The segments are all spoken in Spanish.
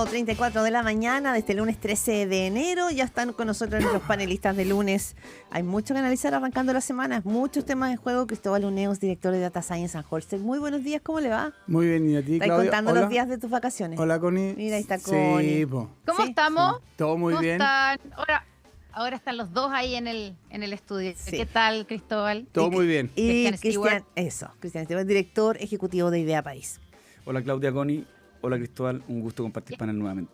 34 de la mañana, desde el lunes 13 de enero. Ya están con nosotros los panelistas de lunes. Hay mucho que analizar arrancando la semana, muchos temas en juego. Cristóbal Uneos, director de Data Science Holster. Muy buenos días, ¿cómo le va? Muy bien, ¿y a ti, ¿Estás Claudia? contando Hola. los días de tus vacaciones? Hola, Connie. Mira, ahí está Connie. Sí, po. ¿Cómo ¿Sí? estamos? Todo muy ¿Cómo bien. están? Ahora están los dos ahí en el estudio. Sí. ¿Qué tal, Cristóbal? Todo muy bien. Y Cristian Cristian Stewart, director ejecutivo de Idea País. Hola Claudia, Connie. Hola Cristóbal, un gusto compartir panel nuevamente.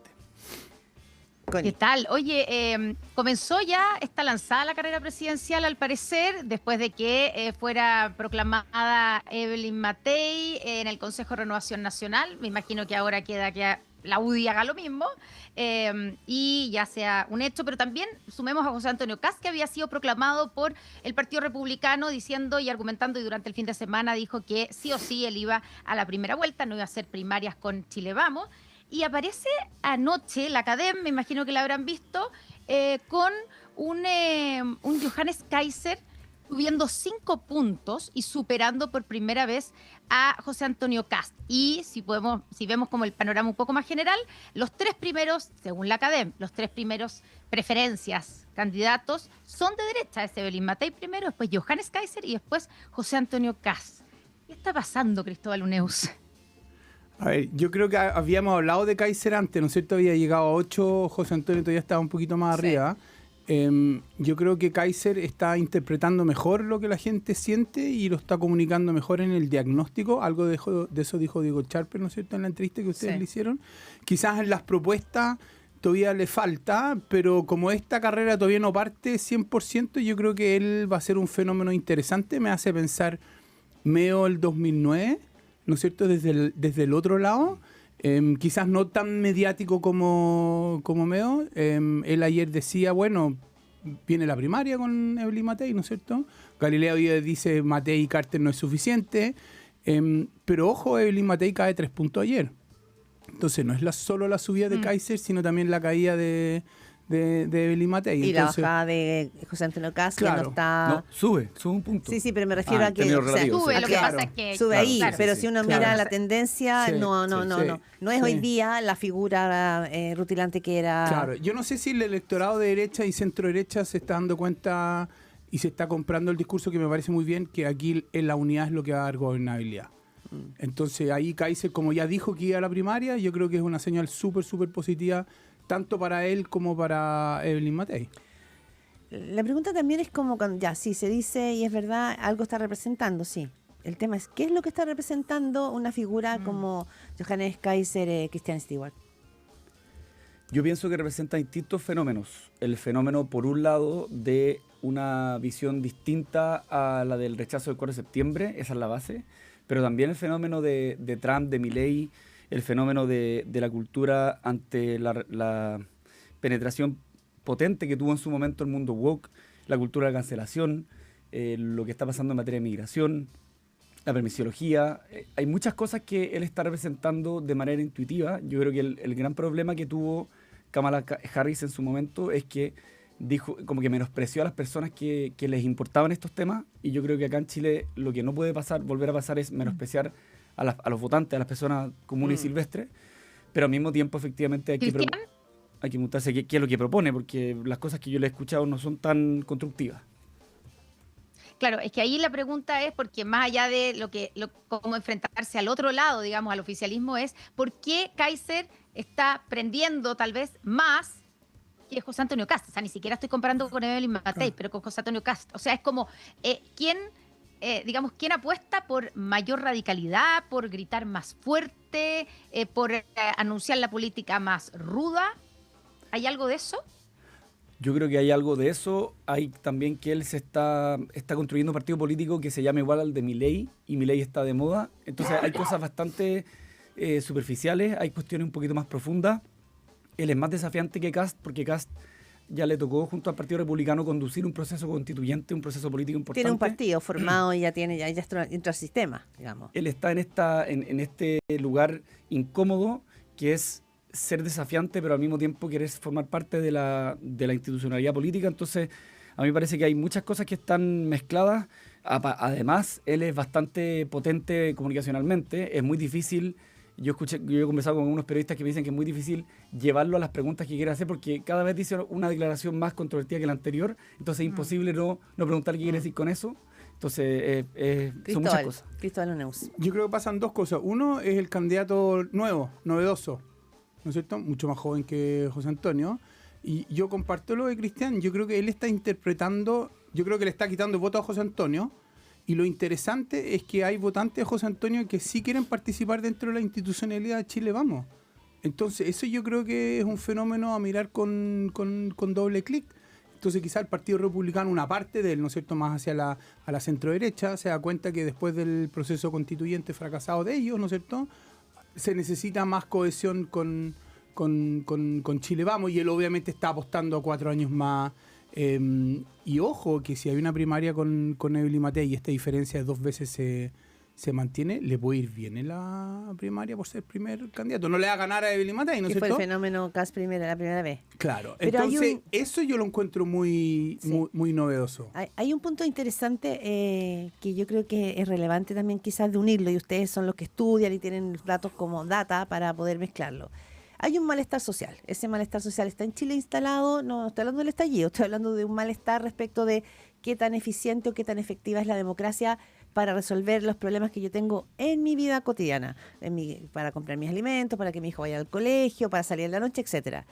Connie. ¿Qué tal? Oye, comenzó ya, está lanzada la carrera presidencial al parecer, después de que fuera proclamada Evelyn Matei en el Consejo de Renovación Nacional. Me imagino que ahora queda que la UDI haga lo mismo y ya sea un hecho, pero también sumemos a José Antonio Kast, que había sido proclamado por el Partido Republicano diciendo y argumentando, y durante el fin de semana dijo que sí o sí él iba a la primera vuelta, no iba a hacer primarias con Chile Vamos. Y aparece anoche la Academ, me imagino que la habrán visto, con un Johannes Kaiser subiendo 5 puntos y superando por primera vez a José Antonio Kast. Y si vemos como el panorama un poco más general, los tres primeros, según la Academ, los tres primeros preferencias candidatos son de derecha. Es Evelyn Matei primero, después Johannes Kaiser y después José Antonio Kast. ¿Qué está pasando, Cristóbal Uneus? A ver, yo creo que habíamos hablado de Kaiser antes, ¿no es cierto? Había llegado a 8, José Antonio todavía estaba un poquito más arriba. Yo creo que Kaiser está interpretando mejor lo que la gente siente y lo está comunicando mejor en el diagnóstico. Algo de eso dijo Diego Charper, ¿no es cierto?, en la entrevista que ustedes le hicieron. Quizás en las propuestas todavía le falta, pero como esta carrera todavía no parte 100%, yo creo que él va a ser un fenómeno interesante. Me hace pensar Meo el 2009, ¿no es cierto?, desde el otro lado. Quizás no tan mediático como Meo. Él ayer decía, bueno, viene la primaria con Evelyn Matei, ¿no es cierto? Galileo dice Matei y Carter no es suficiente. Pero ojo, Evelyn Matei cae 3 puntos ayer. Entonces no es solo la subida de Kaiser, sino también la caída de Evelyn Matei. Y entonces, la bajada de José Antonio Kast, que claro, no está... No, sube un punto. Sí, pero me refiero a en que... términos relativos, Sube, sí. lo que claro. pasa es que... Sube ahí, claro. pero sí, si uno claro. mira la tendencia, Sí, no es hoy día la figura rutilante que era... Claro, yo no sé si el electorado de derecha y centro derecha se está dando cuenta y se está comprando el discurso, que me parece muy bien, que aquí en la unidad es lo que va a dar gobernabilidad. Entonces ahí Kaiser, como ya dijo que iba a la primaria, yo creo que es una señal súper positiva, tanto para él como para Evelyn Matei. La pregunta también es como, ya, sí, se dice y es verdad, algo está representando, sí. El tema es, ¿qué es lo que está representando una figura como Johannes Kaiser, Christian Stewart? Yo pienso que representa distintos fenómenos. El fenómeno, por un lado, de una visión distinta a la del rechazo del 4 de septiembre, esa es la base, pero también el fenómeno de Trump, de Milei, el fenómeno de la cultura ante la penetración potente que tuvo en su momento el mundo woke, la cultura de la cancelación, lo que está pasando en materia de migración, la permisiología. Hay muchas cosas que él está representando de manera intuitiva. Yo creo que el gran problema que tuvo Kamala Harris en su momento es que dijo, como que menospreció a las personas que les importaban estos temas, y yo creo que acá en Chile lo que no puede volver a pasar es menospreciar a los votantes, a las personas comunes y silvestres, pero al mismo tiempo efectivamente hay que preguntarse qué es lo que propone, porque las cosas que yo le he escuchado no son tan constructivas. Claro, es que ahí la pregunta es, porque más allá de cómo enfrentarse al otro lado, digamos, al oficialismo, es ¿por qué Kaiser está prendiendo tal vez más que José Antonio Kast? O sea, ni siquiera estoy comparando con Evelyn Matei, pero con José Antonio Kast. O sea, es como, ¿quién apuesta por mayor radicalidad, por gritar más fuerte, por anunciar la política más ruda? ¿Hay algo de eso? Yo creo que hay algo de eso. Hay también que él está construyendo un partido político que se llama igual al de Milei, y Milei está de moda. Entonces hay cosas bastante superficiales, hay cuestiones un poquito más profundas. Él es más desafiante que Kast, porque Kast ya le tocó junto al Partido Republicano conducir un proceso constituyente, un proceso político importante. Tiene un partido formado y ya entra al sistema, digamos. Él está en este lugar incómodo, que es ser desafiante, pero al mismo tiempo querer formar parte de la institucionalidad política. Entonces, a mí me parece que hay muchas cosas que están mezcladas. Además, él es bastante potente comunicacionalmente. Es muy difícil Yo he conversado con algunos periodistas que me dicen que es muy difícil llevarlo a las preguntas que quiere hacer porque cada vez dice una declaración más controvertida que la anterior, entonces es imposible no preguntar qué quiere decir con eso. Entonces, son muchas cosas. Cristóbal Uneus. Yo creo que pasan dos cosas. Uno es el candidato nuevo, novedoso, ¿no es cierto? Mucho más joven que José Antonio. Y yo comparto lo de Cristian. Yo creo que él está interpretando, yo creo que le está quitando votos a José Antonio. Y lo interesante es que hay votantes de José Antonio que sí quieren participar dentro de la institucionalidad de Chile Vamos. Entonces, eso yo creo que es un fenómeno a mirar con doble clic. Entonces, quizá el Partido Republicano, una parte de él, ¿no es cierto?, más hacia a la centro-derecha, se da cuenta que después del proceso constituyente fracasado de ellos, ¿no es cierto?, se necesita más cohesión con Chile Vamos, y él obviamente está apostando a 4 años más. Y ojo, que si hay una primaria con Evelyn Matei y esta diferencia de 2 veces se mantiene, le puede ir bien en la primaria por ser primer candidato. No le va a ganar a Evelyn Matei, ¿no es cierto? Que fue el fenómeno Cas la primera vez. Claro, Pero entonces eso yo lo encuentro muy novedoso. Hay un punto interesante que yo creo que es relevante también quizás de unirlo, y ustedes son los que estudian y tienen datos como data para poder mezclarlo. Hay un malestar social. Ese malestar social está en Chile instalado, no estoy hablando del estallido, estoy hablando de un malestar respecto de qué tan eficiente o qué tan efectiva es la democracia para resolver los problemas que yo tengo en mi vida cotidiana, para comprar mis alimentos, para que mi hijo vaya al colegio, para salir en la noche, etcétera.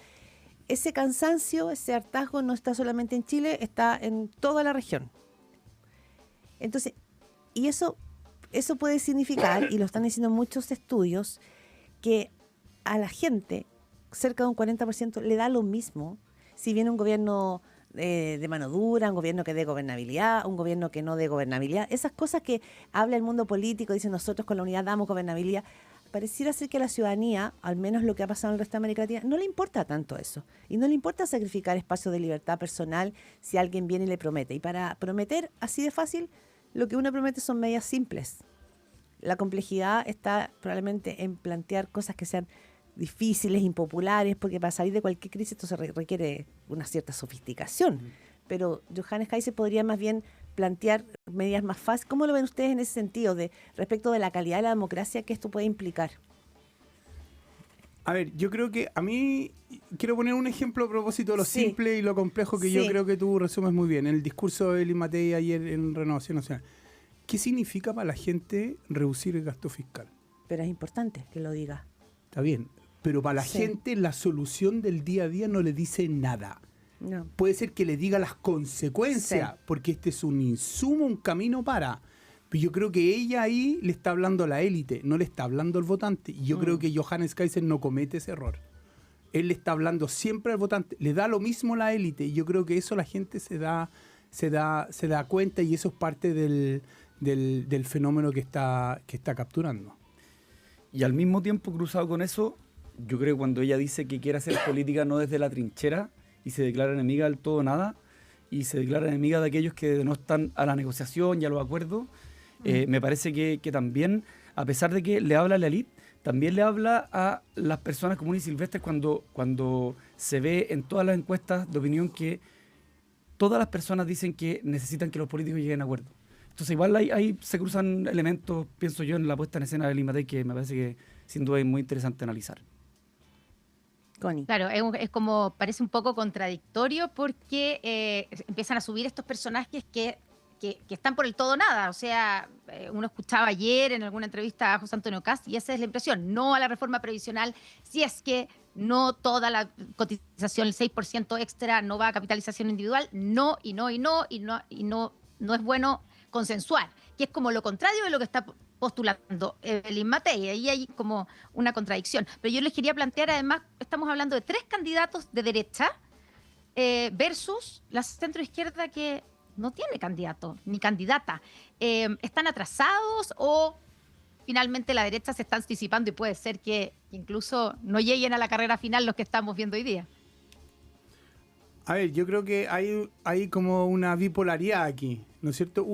Ese cansancio, ese hartazgo no está solamente en Chile, está en toda la región. Entonces, y eso puede significar, y lo están diciendo muchos estudios, que a la gente, cerca de un 40%, le da lo mismo si viene un gobierno de mano dura, un gobierno que dé gobernabilidad, un gobierno que no dé gobernabilidad. Esas cosas que habla el mundo político, dicen nosotros con la unidad damos gobernabilidad. Pareciera ser que a la ciudadanía, al menos lo que ha pasado en el resto de América Latina, no le importa tanto eso. Y no le importa sacrificar espacio de libertad personal si alguien viene y le promete. Y para prometer así de fácil, lo que uno promete son medidas simples. La complejidad está probablemente en plantear cosas que sean difíciles, impopulares, porque para salir de cualquier crisis esto se requiere una cierta sofisticación. Pero Johannes Kaiser podría más bien plantear medidas más fáciles. ¿Cómo lo ven ustedes en ese sentido, respecto de la calidad de la democracia que esto puede implicar? A ver, yo creo que a mí, quiero poner un ejemplo a propósito de lo simple y lo complejo que yo creo que tú resumes muy bien. En el discurso de Evelyn Matei ayer en Renovación Nacional. ¿Qué significa para la gente reducir el gasto fiscal? Pero es importante que lo diga. Está bien, pero para la gente la solución del día a día no le dice nada. No. Puede ser que le diga las consecuencias, porque este es un insumo, un camino para. Pero yo creo que ella ahí le está hablando a la élite, no le está hablando al votante. Y yo creo que Johannes Kaiser no comete ese error. Él le está hablando siempre al votante, le da lo mismo la élite. Y yo creo que eso la gente se da cuenta, y eso es parte del fenómeno que está capturando. Y al mismo tiempo, cruzado con eso, yo creo que cuando ella dice que quiere hacer política no desde la trinchera y se declara enemiga del todo nada, y se declara enemiga de aquellos que no están a la negociación y a los acuerdos, me parece que también, a pesar de que le habla a la élite, también le habla a las personas comunes y silvestres cuando se ve en todas las encuestas de opinión que todas las personas dicen que necesitan que los políticos lleguen a acuerdo. Entonces igual ahí se cruzan elementos, pienso yo, en la puesta en escena de Evelyn Matei, que me parece que sin duda es muy interesante analizar. Connie. Claro, es como, parece un poco contradictorio porque empiezan a subir estos personajes que están por el todo o nada. O sea, uno escuchaba ayer en alguna entrevista a José Antonio Kast, y esa es la impresión: no a la reforma previsional si es que no toda la cotización, el 6% extra, no va a capitalización individual, no es bueno consensuar, que es como lo contrario de lo que está postulando Evelyn Matei. Ahí hay como una contradicción. Pero yo les quería plantear, además, estamos hablando de 3 candidatos de derecha versus la centroizquierda, que no tiene candidato ni candidata. ¿Están atrasados o finalmente la derecha se está anticipando y puede ser que incluso no lleguen a la carrera final los que estamos viendo hoy día? A ver, yo creo que hay como una bipolaridad aquí, ¿no es cierto?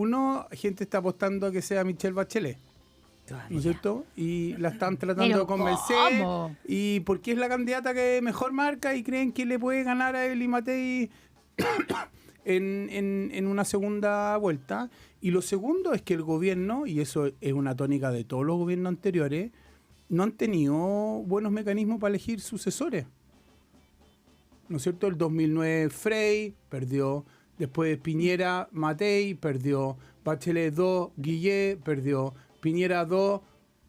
Gente está apostando a que sea Michelle Bachelet, ¿no es cierto? Y la están tratando de convencer. ¿Cómo? Y porque es la candidata que mejor marca y creen que le puede ganar a Evelyn Matei en una segunda vuelta. Y lo segundo es que el gobierno, y eso es una tónica de todos los gobiernos anteriores, no han tenido buenos mecanismos para elegir sucesores. ¿No es cierto? El 2009 Frey perdió, después Piñera, Matei, perdió, Bachelet 2, Guillet, perdió, Piñera 2,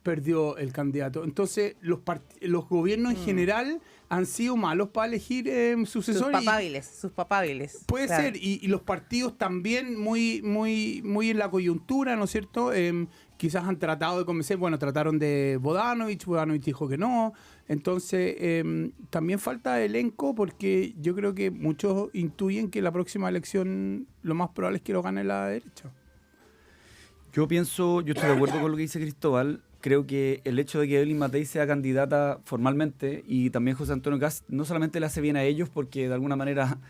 perdió el candidato. Entonces, los gobiernos en general han sido malos para elegir sucesores. Sus papables. Puede claro. ser, y los partidos también muy en la coyuntura, ¿no es cierto? Quizás han tratado de convencer, bueno, trataron de Bodanovich dijo que no. Entonces, también falta elenco porque yo creo que muchos intuyen que la próxima elección lo más probable es que lo gane la derecha. Yo estoy de acuerdo con lo que dice Cristóbal. Creo que el hecho de que Evelyn Matei sea candidata formalmente y también José Antonio Kast no solamente le hace bien a ellos porque de alguna manera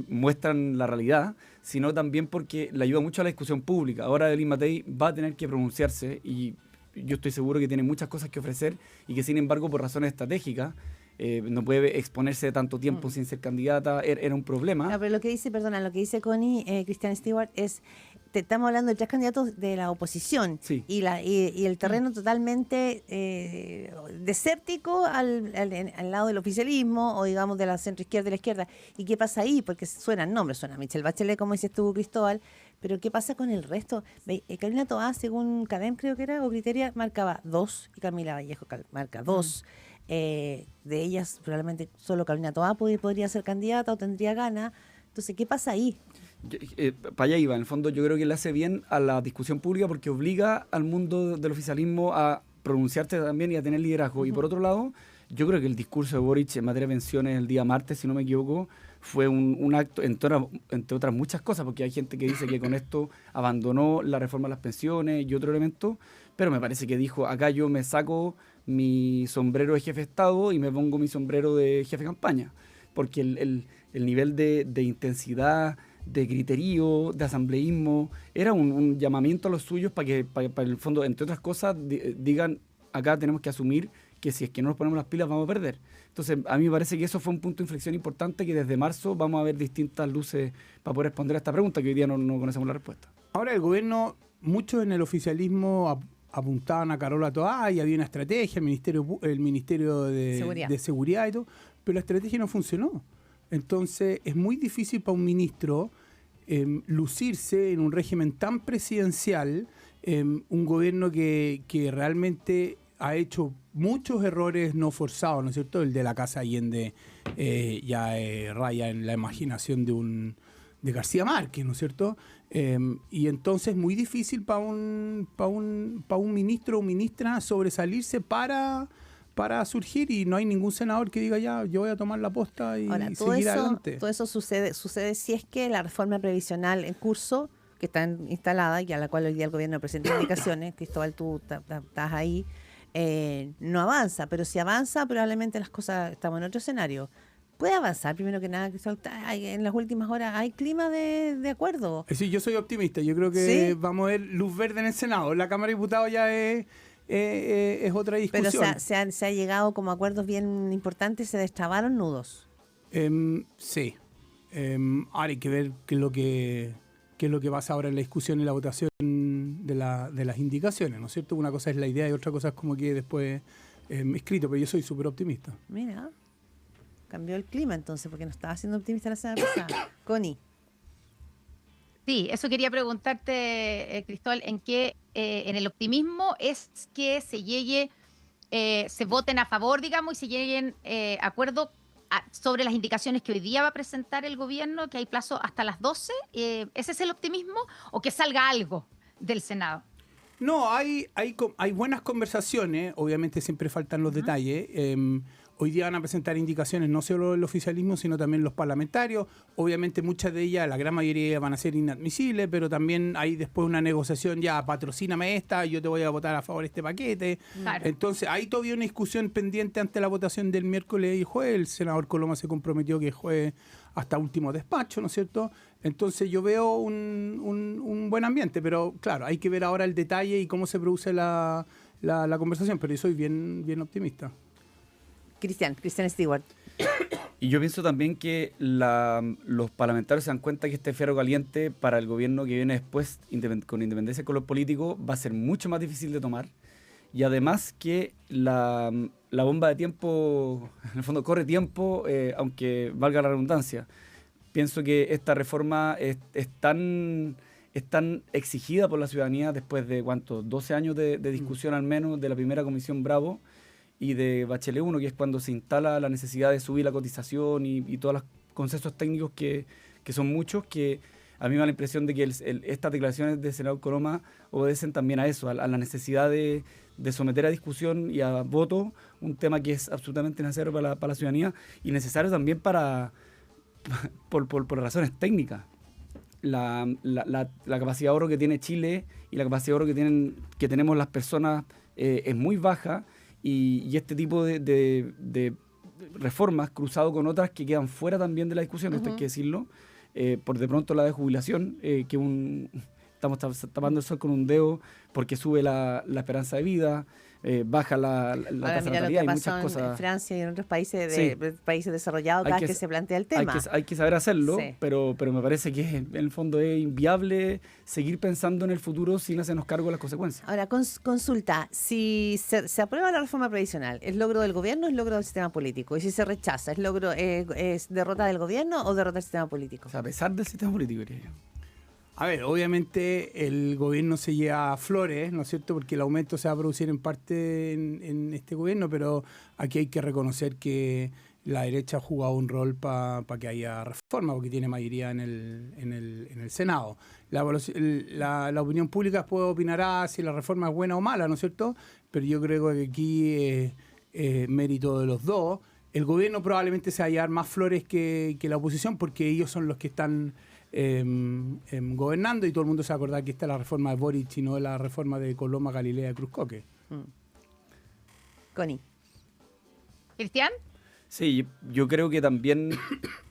muestran la realidad, sino también porque le ayuda mucho a la discusión pública. Ahora Evelyn Matei va a tener que pronunciarse y yo estoy seguro que tiene muchas cosas que ofrecer y que sin embargo por razones estratégicas no puede exponerse tanto tiempo sin ser candidata, era un problema. No, pero lo que dice Connie, Christian Stewart, es estamos hablando de 3 candidatos de la oposición Sí. y el terreno totalmente desértico al lado del oficialismo o digamos de la centroizquierda y la izquierda. ¿Y qué pasa ahí? Porque suenan nombres, suena Michelle Bachelet, como dices tú, Cristóbal, pero ¿qué pasa con el resto? Carolina Toá, según Cadem creo que era, o Criteria, marcaba 2 y Camila Vallejo marca 2. De ellas probablemente solo Carolina Toá podría ser candidata o tendría ganas. Entonces, ¿qué pasa ahí? Para allá iba, en el fondo yo creo que le hace bien a la discusión pública porque obliga al mundo del oficialismo a pronunciarse también y a tener liderazgo. Y por otro lado, yo creo que el discurso de Boric en materia de pensiones el día martes, si no me equivoco, fue un acto, entre otras muchas cosas, porque hay gente que dice que con esto abandonó la reforma de las pensiones y otro elemento, pero me parece que dijo, acá yo me saco mi sombrero de jefe de Estado y me pongo mi sombrero de jefe de campaña, porque el nivel de intensidad, de criterio, de asambleísmo, era un llamamiento a los suyos para que, para el fondo, entre otras cosas, digan, acá tenemos que asumir que si es que no nos ponemos las pilas vamos a perder. Entonces, a mí me parece que eso fue un punto de inflexión importante, que desde marzo vamos a ver distintas luces para poder responder a esta pregunta, que hoy día no conocemos la respuesta. Ahora el gobierno, muchos en el oficialismo apuntaban a Carola Toá y había una estrategia, el Ministerio de Seguridad y todo, pero la estrategia no funcionó. Entonces es muy difícil para un ministro lucirse en un régimen tan presidencial, un gobierno que realmente ha hecho muchos errores no forzados, ¿no es cierto? El de la Casa Allende raya en la imaginación de García Márquez, ¿no es cierto? Y entonces es muy difícil para un ministro o ministra sobresalirse para surgir, y no hay ningún senador que diga ya, yo voy a tomar la posta y Ahora, seguir adelante. Todo eso sucede si es que la reforma previsional en curso, que está instalada y a la cual hoy día el gobierno presenta indicaciones, Cristóbal, tú estás ahí, no avanza, pero si avanza probablemente las cosas, estamos en otro escenario. Puede avanzar, primero que nada, Cristóbal, en las últimas horas hay clima de acuerdo. Sí, yo soy optimista, yo creo que ¿Sí? vamos a ver luz verde en el Senado. La Cámara de Diputados ya es otra discusión. Pero se ha llegado como acuerdos bien importantes, se destrabaron nudos. Sí. Ahora hay que ver qué es lo que pasa ahora en la discusión y la votación de las indicaciones, ¿no es cierto? Una cosa es la idea y otra cosa es como que después escrito, pero yo soy súper optimista. Mira, cambió el clima entonces, porque no estaba siendo optimista la semana pasada. Connie. Sí, eso quería preguntarte, Cristóbal, en el optimismo es que se llegue, se voten a favor, digamos, y se lleguen a acuerdo sobre las indicaciones que hoy día va a presentar el gobierno, que hay plazo hasta las 12. ¿Ese es el optimismo o que salga algo del Senado? No, hay buenas conversaciones, obviamente siempre faltan los detalles. Hoy día van a presentar indicaciones no solo el oficialismo, sino también los parlamentarios. Obviamente muchas de ellas, la gran mayoría van a ser inadmisibles, pero también hay después una negociación, ya patrocíname esta, yo te voy a votar a favor de este paquete. Claro. Entonces hay todavía una discusión pendiente ante la votación del miércoles y jueves. El senador Coloma se comprometió que juegue hasta último despacho, ¿no es cierto? Entonces yo veo un buen ambiente, pero claro, hay que ver ahora el detalle y cómo se produce la conversación, pero yo soy bien optimista. Christian Stewart. Y yo pienso también que los parlamentarios se dan cuenta que este fierro caliente para el gobierno que viene después, con independencia con los políticos, va a ser mucho más difícil de tomar. y además que la bomba de tiempo, en el fondo corre tiempo, aunque valga la redundancia. Pienso que esta reforma es tan exigida por la ciudadanía después de, ¿cuánto? 12 años de discusión al menos de la primera comisión Bravo y de Bachelet 1, que es cuando se instala la necesidad de subir la cotización y todos los consensos técnicos que son muchos, que a mí me da la impresión de que estas declaraciones del senador Coloma obedecen también a eso, a la necesidad de someter a discusión y a voto un tema que es absolutamente necesario para la ciudadanía y necesario también por razones técnicas. La capacidad de ahorro que tiene Chile y la capacidad de ahorro que tenemos las personas es muy baja y este tipo de reformas cruzado con otras que quedan fuera también de la discusión, esto hay que decirlo, por de pronto la de jubilación, estamos tapando el sol con un dedo porque sube la esperanza de vida, baja la tasa de natalidad y muchas cosas. En Francia y en otros países países desarrollados cada vez que se plantea el tema. Hay que saber hacerlo, sí. pero me parece que en el fondo es inviable seguir pensando en el futuro sin hacernos cargo de las consecuencias. Ahora, consulta, si se aprueba la reforma previsional, ¿es logro del gobierno o es logro del sistema político? Y si se rechaza, ¿es derrota del gobierno o derrota del sistema político? O sea, a pesar del sistema político, diría yo. A ver, obviamente el gobierno se lleva flores, ¿no es cierto? Porque el aumento se va a producir en parte en este gobierno, pero aquí hay que reconocer que la derecha ha jugado un rol para que haya reforma, porque tiene mayoría en el Senado. La opinión pública puede opinar si la reforma es buena o mala, ¿no es cierto? Pero yo creo que aquí es mérito de los dos. El gobierno probablemente se va a llevar más flores que la oposición, porque ellos son los que están gobernando y todo el mundo se va a acordar que esta es la reforma de Boric y no la reforma de Coloma, Galilea y Cruzcoque. Connie. ¿Cristian? Sí, yo creo que también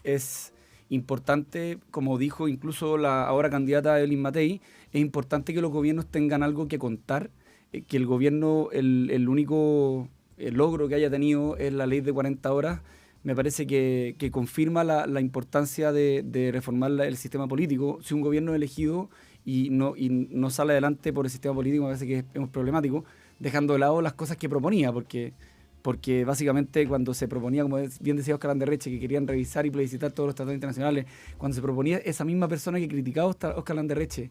es importante, como dijo incluso la ahora candidata Evelyn Matei, es importante que los gobiernos tengan algo que contar, que el gobierno, el único logro que haya tenido es la ley de 40 horas. Me parece que confirma la importancia de reformar el sistema político. Si un gobierno es elegido y no sale adelante por el sistema político, me parece que es problemático, dejando de lado las cosas que proponía, porque básicamente cuando se proponía, como bien decía Óscar Landerreche, que querían revisar y plebiscitar todos los tratados internacionales, cuando se proponía esa misma persona que criticaba a Óscar Landerreche,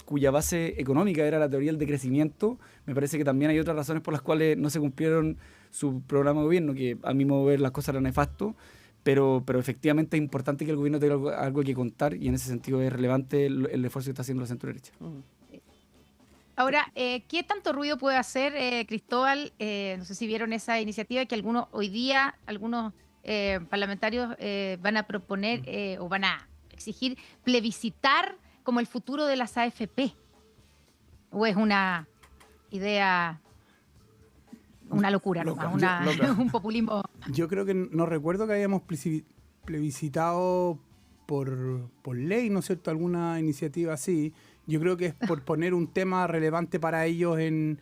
cuya base económica era la teoría del decrecimiento, me parece que también hay otras razones por las cuales no se cumplieron su programa de gobierno, que a mi modo de ver las cosas eran nefastos, pero efectivamente es importante que el gobierno tenga algo que contar y en ese sentido es relevante el esfuerzo que está haciendo la centro derecha. Ahora, ¿qué tanto ruido puede hacer, Cristóbal? No sé si vieron esa iniciativa que algunos parlamentarios van a proponer o van a exigir plebiscitar como el futuro de las AFP. ¿O es una idea, una locura, loca. Un populismo? Yo creo que no recuerdo que hayamos plebiscitado por ley, ¿no es cierto?, alguna iniciativa así. Yo creo que es por poner un tema relevante para ellos en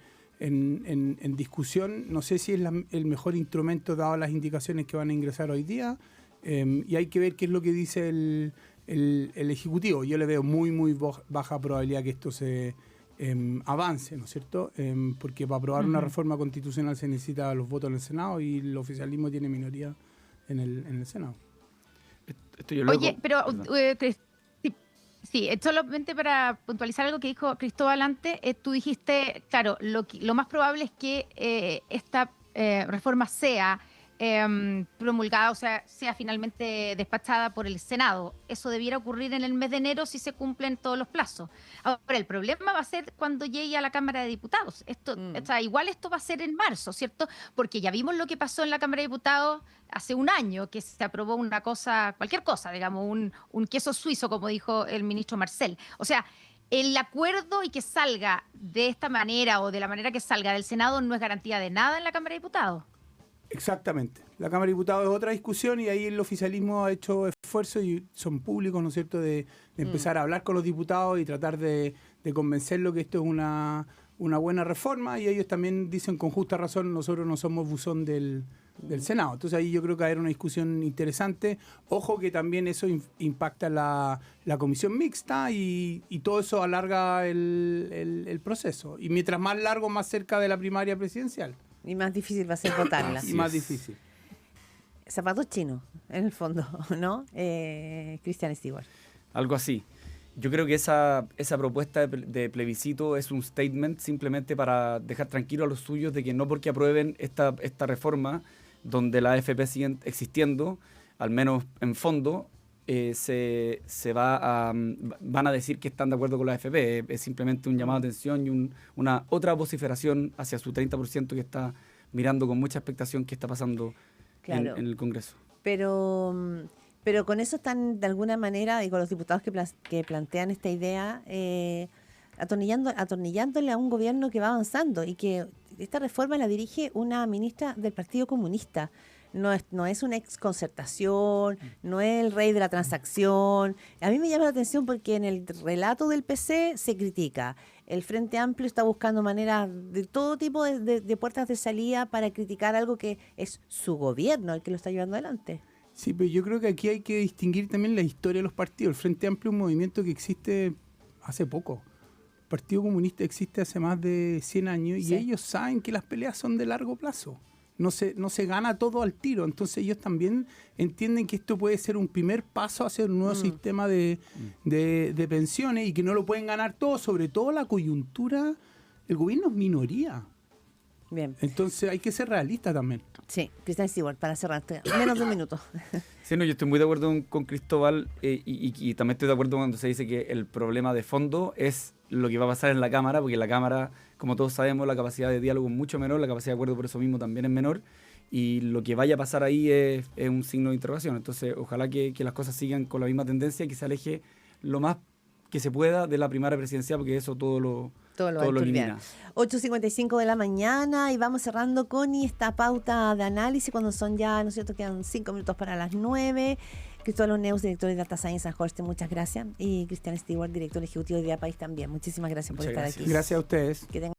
discusión. No sé si es el mejor instrumento dado las indicaciones que van a ingresar hoy día. Y hay que ver qué es lo que dice el Ejecutivo. Yo le veo muy baja probabilidad que esto se avance, ¿no es cierto? Porque para aprobar una reforma constitucional se necesita los votos en el Senado y el oficialismo tiene minoría en el Senado. Oye, pero sí, solamente para puntualizar algo que dijo Cristóbal antes, tú dijiste, claro, lo más probable es que esta reforma sea promulgada, o sea finalmente despachada por el Senado. Eso debiera ocurrir en el mes de enero si se cumplen todos los plazos. Ahora, el problema va a ser cuando llegue a la Cámara de Diputados. O sea, igual esto va a ser en marzo, ¿cierto? Porque ya vimos lo que pasó en la Cámara de Diputados hace un año, que se aprobó cualquier cosa, digamos, un queso suizo, como dijo el ministro Marcel. O sea, el acuerdo y que salga de esta manera o de la manera que salga del Senado no es garantía de nada en la Cámara de Diputados. Exactamente. La Cámara de Diputados es otra discusión y ahí el oficialismo ha hecho esfuerzos y son públicos, ¿no es cierto?, de empezar a hablar con los diputados y tratar de convencerlos que esto es una buena reforma, y ellos también dicen con justa razón, nosotros no somos buzón del del Senado. Entonces ahí yo creo que va a haber una discusión interesante. Ojo que también eso impacta la comisión mixta y todo eso alarga el proceso. Y mientras más largo, más cerca de la primaria presidencial. Y más difícil va a ser votarla. Y más difícil. Zapatos chinos, en el fondo, ¿no? Christian Stewart. Algo así. Yo creo que esa propuesta de plebiscito es un statement simplemente para dejar tranquilo a los suyos de que no porque aprueben esta reforma, donde la AFP sigue existiendo, al menos en fondo, van a decir que están de acuerdo con la AFP. Es simplemente un llamado de atención y una otra vociferación hacia su 30% que está mirando con mucha expectación qué está pasando en el Congreso. Pero con eso están, de alguna manera, y con los diputados que plantean esta idea, atornillándole a un gobierno que va avanzando y que esta reforma la dirige una ministra del Partido Comunista. No es una exconcertación, no es el rey de la transacción. A mí me llama la atención porque en el relato del PC se critica. El Frente Amplio está buscando maneras de todo tipo de puertas de salida para criticar algo que es su gobierno el que lo está llevando adelante. Sí, pero yo creo que aquí hay que distinguir también la historia de los partidos. El Frente Amplio es un movimiento que existe hace poco. El Partido Comunista existe hace más de 100 años y ellos saben que las peleas son de largo plazo. No se gana todo al tiro. Entonces ellos también entienden que esto puede ser un primer paso hacia un nuevo sistema de pensiones y que no lo pueden ganar todo, sobre todo la coyuntura. El gobierno es minoría. Bien. Entonces hay que ser realista también. Sí, Christian Stewart, para cerrar, menos de un minuto. Sí, no, yo estoy muy de acuerdo con Cristóbal y también estoy de acuerdo cuando se dice que el problema de fondo es lo que va a pasar en la Cámara, porque en la Cámara, como todos sabemos, la capacidad de diálogo es mucho menor, la capacidad de acuerdo por eso mismo también es menor, y lo que vaya a pasar ahí es un signo de interrogación. Entonces, ojalá que las cosas sigan con la misma tendencia y que se aleje lo más que se pueda de la primaria presidencial, porque eso todo lo elimina. 8:55 de la mañana y vamos cerrando con esta pauta de análisis cuando son ya, ¿no es cierto? Quedan 5 minutos para las 9. Cristóbal Neus, director de Data Science en Holste, muchas gracias. Y Christian Stewart, director ejecutivo de Día País también. Muchísimas gracias por estar aquí. Gracias a ustedes. Que tengan